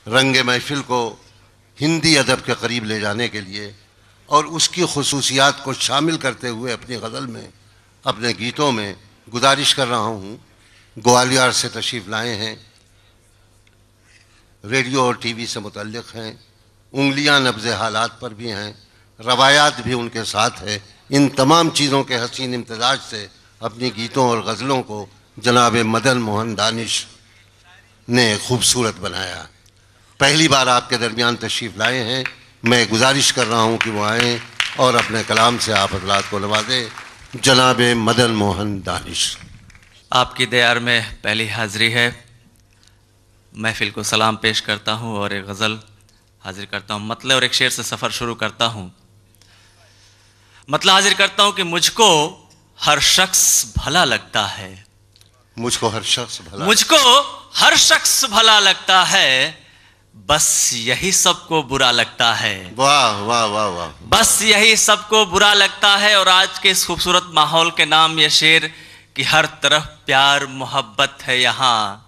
रंग महफिल को हिंदी अदब के करीब ले जाने के लिए और उसकी खसूसियात को शामिल करते हुए अपनी गज़ल में, अपने गीतों में गुजारिश कर रहा हूँ। ग्वालियर से तशरीफ़ लाए हैं, रेडियो और टीवी से मुतल्लिक़ हैं, उंगलियां नब्ज़ हालात पर भी हैं, रवायात भी उनके साथ है। इन तमाम चीज़ों के हसीन इम्तिजाज से अपनी गीतों और गज़लों को जनाब मदन मोहन दानिश ने खूबसूरत बनाया। पहली बार आपके दरमियान तशरीफ़ लाए हैं, मैं गुजारिश कर रहा हूँ कि वो आएँ और अपने कलाम से आप हज़रात को नवाजें। जनाब मदन मोहन दानिश। आपकी दयार में पहली हाज़िरी है। महफिल को सलाम पेश करता हूँ और एक गज़ल हाजिर करता हूँ। मतलब और एक शेर से सफ़र शुरू करता हूँ। मतलब हाजिर करता हूँ कि मुझको हर शख्स भला लगता है, मुझको हर शख्स भला, मुझको हर शख्स भला लगता है, बस यही सबको बुरा लगता है। वाह वाह वाह वाह। बस यही सबको बुरा लगता है। और आज के इस खूबसूरत माहौल के नाम ये शेर कि हर तरफ प्यार मोहब्बत है यहाँ,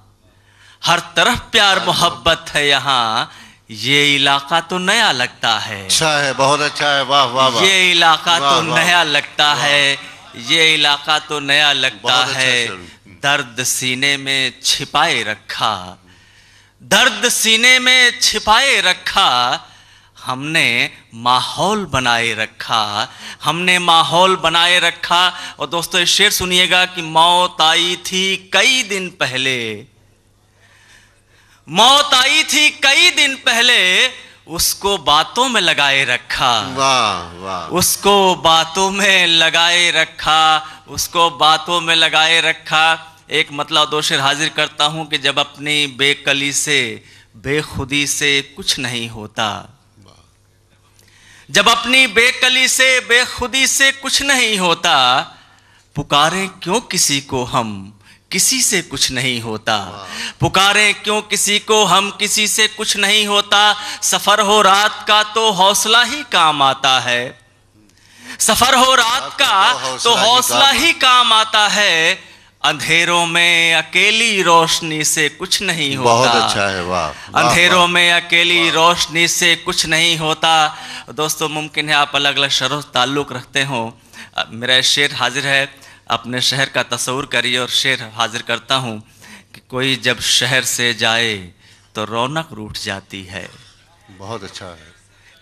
हर तरफ प्यार मोहब्बत है यहाँ, ये इलाका तो नया लगता है। अच्छा है, बहुत अच्छा है। वाह वाह वाह। ये इलाका तो नया लगता है, ये इलाका तो नया लगता है। दर्द सीने में छिपाए रखा, दर्द सीने में छिपाए रखा, हमने माहौल बनाए रखा, हमने माहौल बनाए रखा। और दोस्तों ये शेर सुनिएगा कि मौत आई थी कई दिन पहले, मौत आई थी कई दिन पहले, उसको बातों में लगाए रखा। वाह वाह। उसको बातों में लगाए रखा, उसको बातों में लगाए रखा। एक मतलब दो शेर हाजिर करता हूं कि जब अपनी बेकली से बेखुदी से कुछ नहीं होता, जब अपनी बेकली से बेखुदी से कुछ नहीं होता, पुकारें क्यों किसी को हम, किसी से कुछ नहीं होता। पुकारें क्यों किसी को हम, किसी से कुछ नहीं होता। सफर हो रात का तो हौसला ही काम आता है, सफर हो रात का तो हौसला ही काम आता है। अंधेरों में अकेली रोशनी से कुछ नहीं होता। बहुत अच्छा है। वाह। अंधेरों में अकेली रोशनी से कुछ नहीं होता। दोस्तों मुमकिन है आप अलग अलग शहरों से ताल्लुक़ रखते हो। मेरा शेर हाजिर है, अपने शहर का तस्वुर करिए और शेर हाजिर करता हूँ कि कोई जब शहर से जाए तो रौनक रूठ जाती है। बहुत अच्छा है।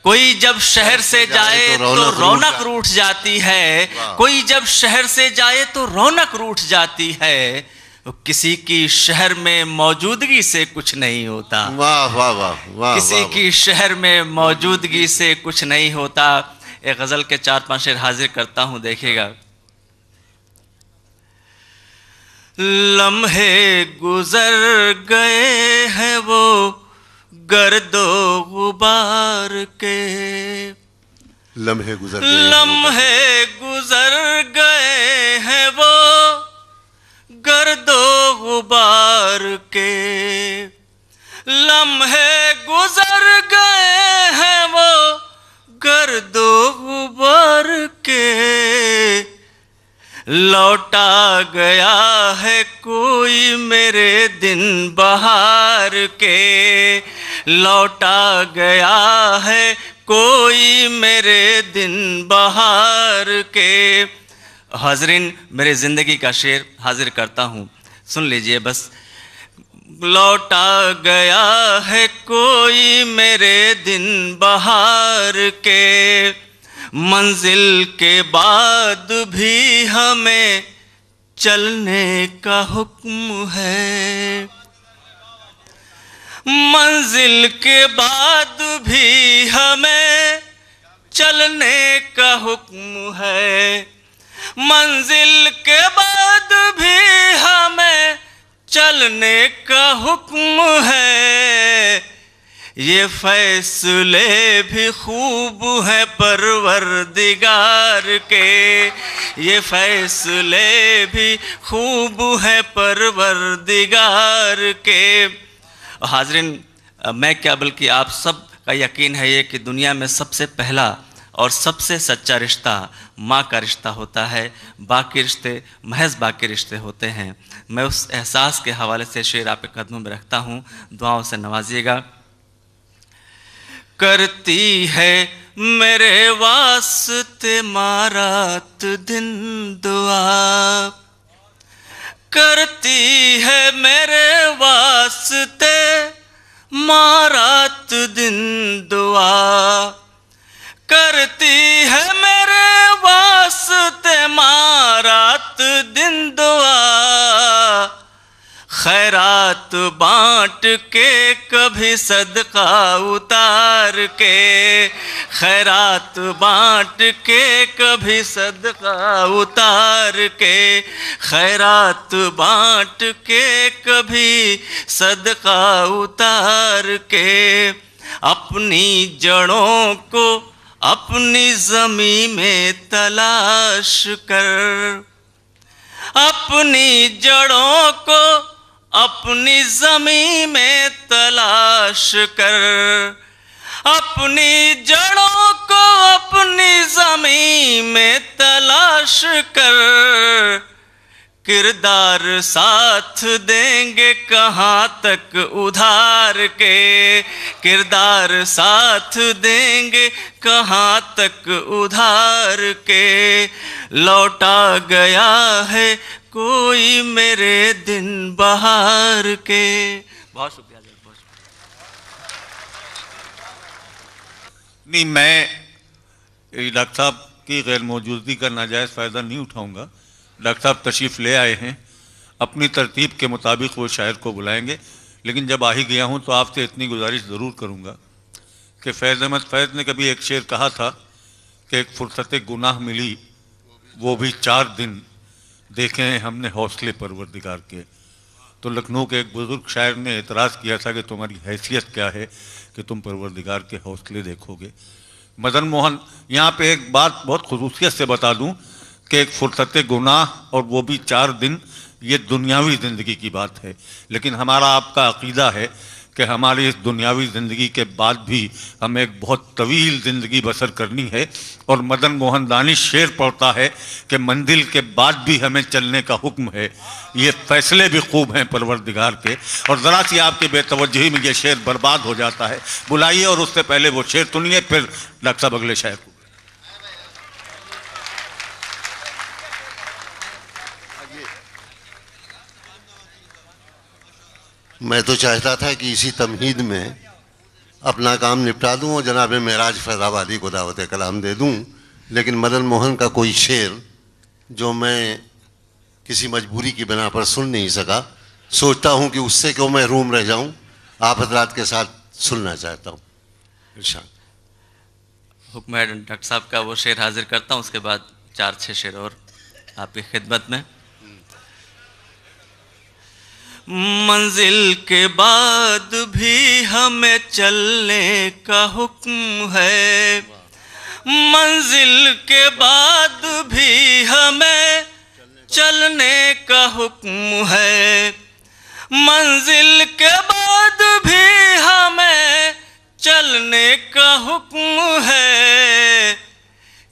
कोई जब शहर से जाए तो रौनक रूठ जाती है, कोई जब शहर से जाए तो रौनक रूठ जाती है। किसी की शहर में मौजूदगी से कुछ नहीं होता। वाह वाह वाह वाह। किसी की शहर में मौजूदगी से कुछ नहीं होता। एक गजल के 4-5 शेर हाजिर करता हूं, देखिएगा। लम्हे गुजर गए हैं वो गर्दो गुबार के, लम्हे गुजर गए, लम्हे गुजर गए हैं वो गर्दो गुबार के, लम्हे गुजर गए हैं वो गर्दो गुबार के। लौटा गया है कोई मेरे दिन बहार के, लौटा गया है कोई मेरे दिन बहार के। हाज़रीन मेरे ज़िंदगी का शेर हाजिर करता हूँ, सुन लीजिए बस। लौटा गया है कोई मेरे दिन बहार के, मंजिल के बाद भी हमें चलने का हुक्म है, मंजिल के बाद भी हमें चलने का हुक्म है, मंजिल के बाद भी हमें चलने का हुक्म है। ये फैसले भी खूब हैं परवरदिगार के, ये फैसले भी खूब हैं परवरदिगार के। हाज़रीन मैं क्या बल्कि आप सब का यकीन है ये कि दुनिया में सबसे पहला और सबसे सच्चा रिश्ता माँ का रिश्ता होता है। बाकी रिश्ते महज बाकी रिश्ते होते हैं। मैं उस एहसास के हवाले से शेर आपके कदमों में रखता हूँ, दुआओं से नवाजिएगा। करती है मेरे वास्ते मारात दिन दुआ, करती है मेरे वास्ते मारात दिन दुआ, करती है मेरे वास्ते मारात दिन दुआ। खैरात बांट के कभी सदका उतार के, खैरात बांट के कभी सदका उतार के, खैरात बांट के कभी सदका उतार के। अपनी जड़ों को अपनी ज़मीं में तलाश कर, अपनी जड़ों को अपनी ज़मीं में तलाश कर, अपनी जड़ों को अपनी ज़मीं में तलाश कर। किरदार साथ देंगे कहाँ तक उधार के, किरदार साथ देंगे कहाँ तक उधार के। लौटा गया है कोई मेरे दिन बहार के। बहुत शुक्रिया। नहीं, मैं डॉक्टर साहब की गैर मौजूदगी का नाजायज़ फ़ायदा नहीं उठाऊंगा। डॉक्टर साहब तशरीफ़ ले आए हैं, अपनी तरतीब के मुताबिक वो शायर को बुलाएंगे, लेकिन जब आ ही गया हूँ तो आपसे इतनी गुजारिश ज़रूर करूँगा कि फैज़ अहमद फैज़ ने कभी एक शेर कहा था कि एक फुर्सत गुनाह मिली वो भी 4 दिन देखे हैं हमने हौसले परवरदिगार के। तो लखनऊ के एक बुज़ुर्ग शायर ने एतराज़ किया था कि तुम्हारी हैसियत क्या है कि तुम परवरदिगार के हौसले देखोगे। मदन मोहन, यहाँ पे एक बात बहुत खुसूसियत से बता दूँ कि एक फुर्सत गुनाह और वो भी 4 दिन, ये दुनियावी ज़िंदगी की बात है, लेकिन हमारा आपका अक़ीदा है कि हमारी इस दुनियावी ज़िंदगी के बाद भी हमें एक बहुत तवील ज़िंदगी बसर करनी है। और मदन मोहन दानिश शेर पढ़ता है कि मंजिल के बाद भी हमें चलने का हुक्म है। ये फैसले भी खूब हैं परवरदिगार के। और ज़रा सी आपकी बेतवज्जही में ये शेर बर्बाद हो जाता है। बुलाइए और उससे पहले वो शेर सुनिए, फिर डॉक्टर साहब अगले शायर को। मैं तो चाहता था कि इसी तमहीद में अपना काम निपटा दूं और जनाब मेराज फैज़ाबादी को दावत कलाम दे दूं, लेकिन मदन मोहन का कोई शेर जो मैं किसी मजबूरी की बिना पर सुन नहीं सका, सोचता हूं कि उससे क्यों महरूम रह जाऊं, आप हजरात के साथ सुनना चाहता हूं। इरशाद। हुक्म है डॉक्टर साहब का, वो शेर हाजिर करता हूँ, उसके बाद 4-6 शेर और आपकी खिदमत में। मंजिल के बाद भी हमें चलने का हुक्म है, मंजिल के बाद भी हमें चलने का हुक्म है, मंजिल के बाद भी हमें चलने का हुक्म है।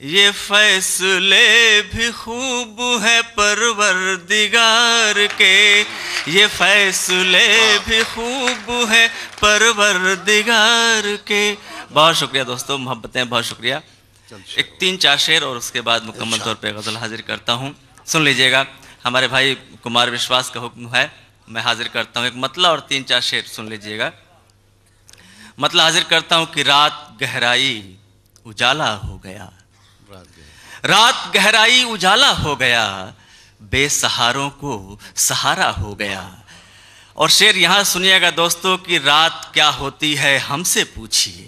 ये फैसले भी खूब है परवरदिगार के, ये फैसले भी खूब है परवरदिगार के। बहुत शुक्रिया दोस्तों, मोहब्बतें, बहुत शुक्रिया। एक 3-4 शेर और उसके बाद मुकम्मल तौर पे गज़ल हाजिर करता हूँ। सुन लीजिएगा, हमारे भाई कुमार विश्वास का हुक्म है, मैं हाजिर करता हूँ एक मतला और 3-4 शेर सुन लीजिएगा। मतला हाजिर करता हूँ कि रात गहराई उजाला हो गया, रात गहराई उजाला हो गया, बेसहारों को सहारा हो गया। और शेर यहां सुनिएगा दोस्तों कि रात क्या होती है हमसे पूछिए,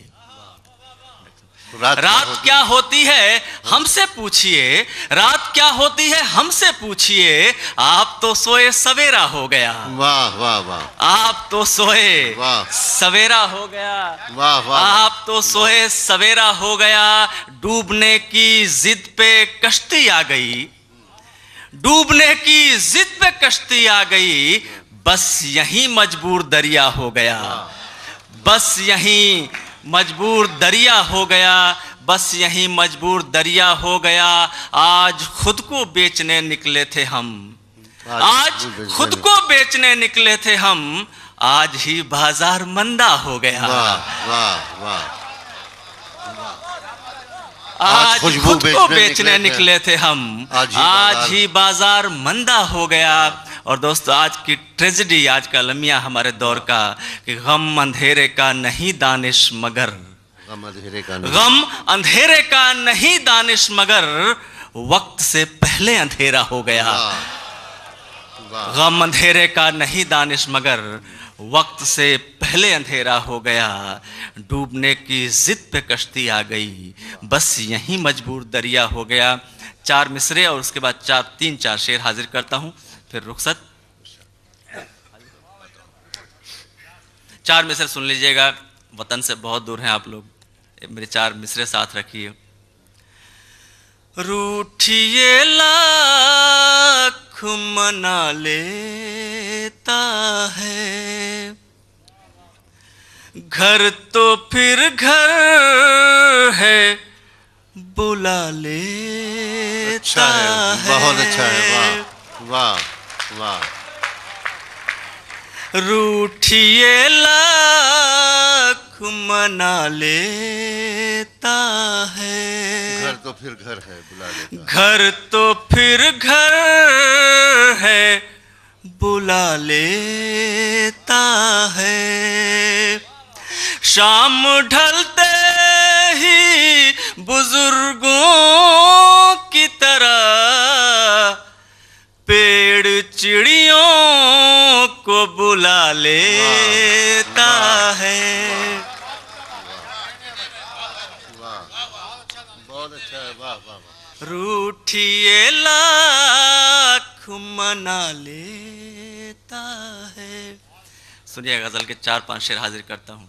रात क्या होती है हमसे पूछिए, रात क्या होती है हमसे पूछिए। आप तो सोए सवेरा हो गया, वाह वाह वाह, आप तो सोए सवेरा हो गया, वाह वाह, आप तो सोए सवेरा हो गया। डूबने की जिद पे कश्ती आ गई, डूबने की जिद पे कश्ती आ गई, बस यहीं मजबूर दरिया हो गया, बस यहीं मजबूर दरिया हो गया, बस यहीं मजबूर दरिया हो गया। आज खुद को बेचने निकले थे हम, आज खुद को बेचने निकले थे हम, आज ही बाजार मंदा हो गया। वाह वाह वाह, आज खुशबू खुद को बेचने निकले थे हम, आज ही बाजार मंदा हो गया। और दोस्तों, आज की ट्रेजेडी, आज का लम्हा हमारे दौर का कि गम अंधेरे का नहीं दानिश मगर, गम अंधेरे का नहीं, गम अंधेरे का नहीं दानिश मगर वक्त से पहले अंधेरा हो गया। गम अंधेरे का नहीं दानिश मगर वक्त से पहले अंधेरा हो गया। डूबने की जिद पे कश्ती आ गई, बस यहीं मजबूर दरिया हो गया। 4 मिसरे और उसके बाद 3-4 शेर हाजिर करता हूं, फिर रुखसत। 4 मिसरे सुन लीजिएगा, वतन से बहुत दूर हैं आप लोग, मेरे 4 मिसरे साथ रखिए। रूठिए लाख मना लेता है, घर तो फिर घर है बुला लेता है। बहुत अच्छा है, वाह वाह वाह। रूठिए लाख मना लेता है, घर तो फिर घर है बुला लेता है, घर तो फिर घर है बुला लेता है। शाम ढलते ही बुजुर्गों की तरह पेड़ चिड़ियों को बुला लेता है। बहुत अच्छा है, वाह वाह वाह। रूठिए लाख मना लेता है। सुनिए, गजल के 4-5 शेर हाजिर करता हूं।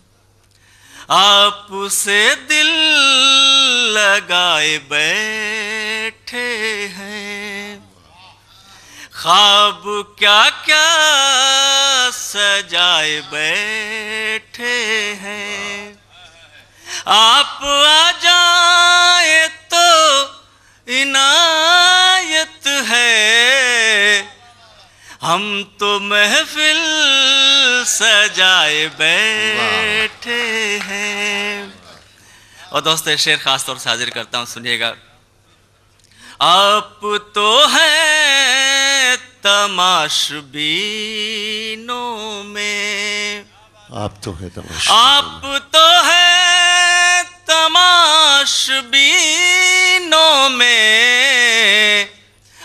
आपसे दिल लगाए बैठे हैं, ख्वाब क्या क्या सजाए बैठे हैं। आप आ जाए तो इनायत है, हम तो महफिल सजाए बैठे हैं। और दोस्तों, शेर खास तौर से हाजिर करता हूं, सुनिएगा। आप तो हैं तमाशबीनों में, आप तो है तमाशा, आप तो हैं तमाशबीनों में,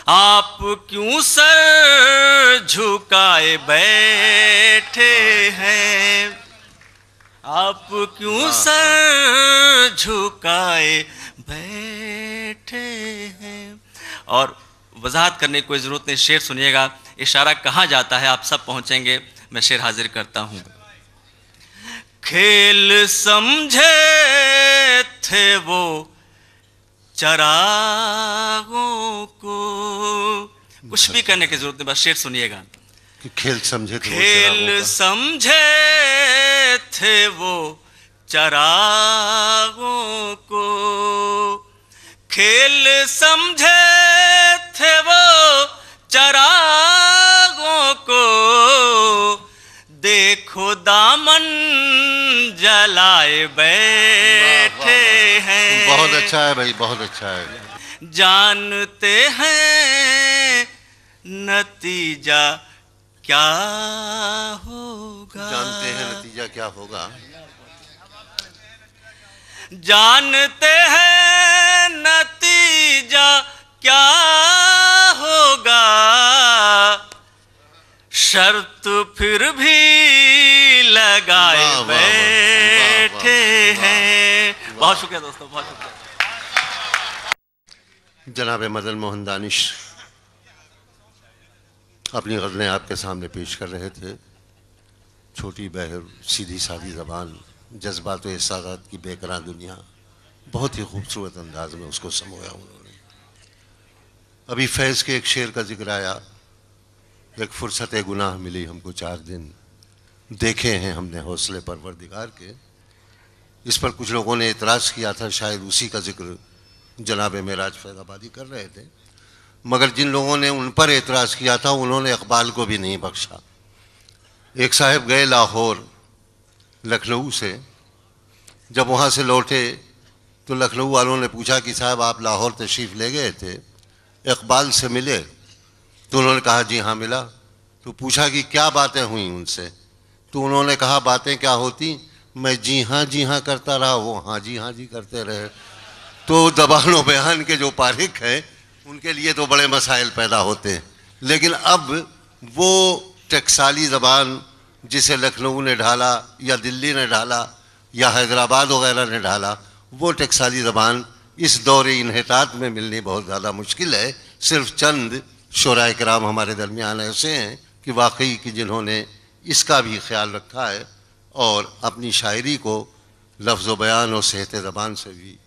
आप क्यों सर झुकाए बैठे हैं, आप क्यों सर झुकाए बैठे हैं। और वजाहत करने की कोई ज़रूरत नहीं, शेर सुनिएगा। इशारा कहाँ जाता है आप सब पहुँचेंगे। मैं शेर हाजिर करता हूँ। खेल समझे थे वो चरागों को, कुछ भी करने की जरूरत नहीं, बस शेर सुनिएगा। कि खेल समझे थे, खेल समझे थे वो चरागों को, खेल समझे थे वो चरागों को, देखो दामन जलाए बैठे हैं। बहुत अच्छा है भाई, बहुत अच्छा है। जानते हैं नतीजा क्या होगा, जानते हैं नतीजा क्या होगा, जानते हैं नतीजा क्या होगा, शर्त फिर भी लगाए बैठे हैं। बहुत शुक्रिया दोस्तों, बहुत शुक्रिया। जनाब मदन मोहन दानिश अपनी गज़लें आपके सामने पेश कर रहे थे। छोटी बहर, सीधी सादी ज़बान, जज्बात व एहसासात की बेकरार दुनिया, बहुत ही खूबसूरत अंदाज में उसको समोया उन्होंने। अभी फैज़ के एक शेर का जिक्र आया, एक फुर्सत गुनाह मिली हमको 4 दिन, देखे हैं हमने हौसले परवरदिगार के। इस पर कुछ लोगों ने एतराज़ किया था, शायद उसी का जिक्र जनाब मेराज फैज़ाबादी कर रहे थे, मगर जिन लोगों ने उन पर एतराज़ किया था उन्होंने इकबाल को भी नहीं बख्शा। एक साहब गए लाहौर लखनऊ से, जब वहाँ से लौटे तो लखनऊ वालों ने पूछा कि साहब आप लाहौर तशरीफ़ ले गए थे, इकबाल से मिले? तो उन्होंने कहा जी हाँ मिला। तो पूछा कि क्या बातें हुई उनसे? तो उन्होंने कहा बातें क्या होती, मैं जी हाँ करता रहा, वो हाँ जी करते रहे। तो ज़बान व बयान के जो पारिक हैं उनके लिए तो बड़े मसाइल पैदा होते हैं। लेकिन अब वो टकसाली ज़बान जिसे लखनऊ ने ढाला या दिल्ली ने ढाला या हैदराबाद वगैरह ने ढाला, वो टकसाली ज़बान इस दौर इन्हितात में मिलनी बहुत ज़्यादा मुश्किल है। सिर्फ चंद शुराए किराम हमारे दरमियान ऐसे हैं कि वाकई कि जिन्होंने इसका भी ख्याल रखा है और अपनी शायरी को लफ्ज़ व बयान और सेहत ज़बान से भी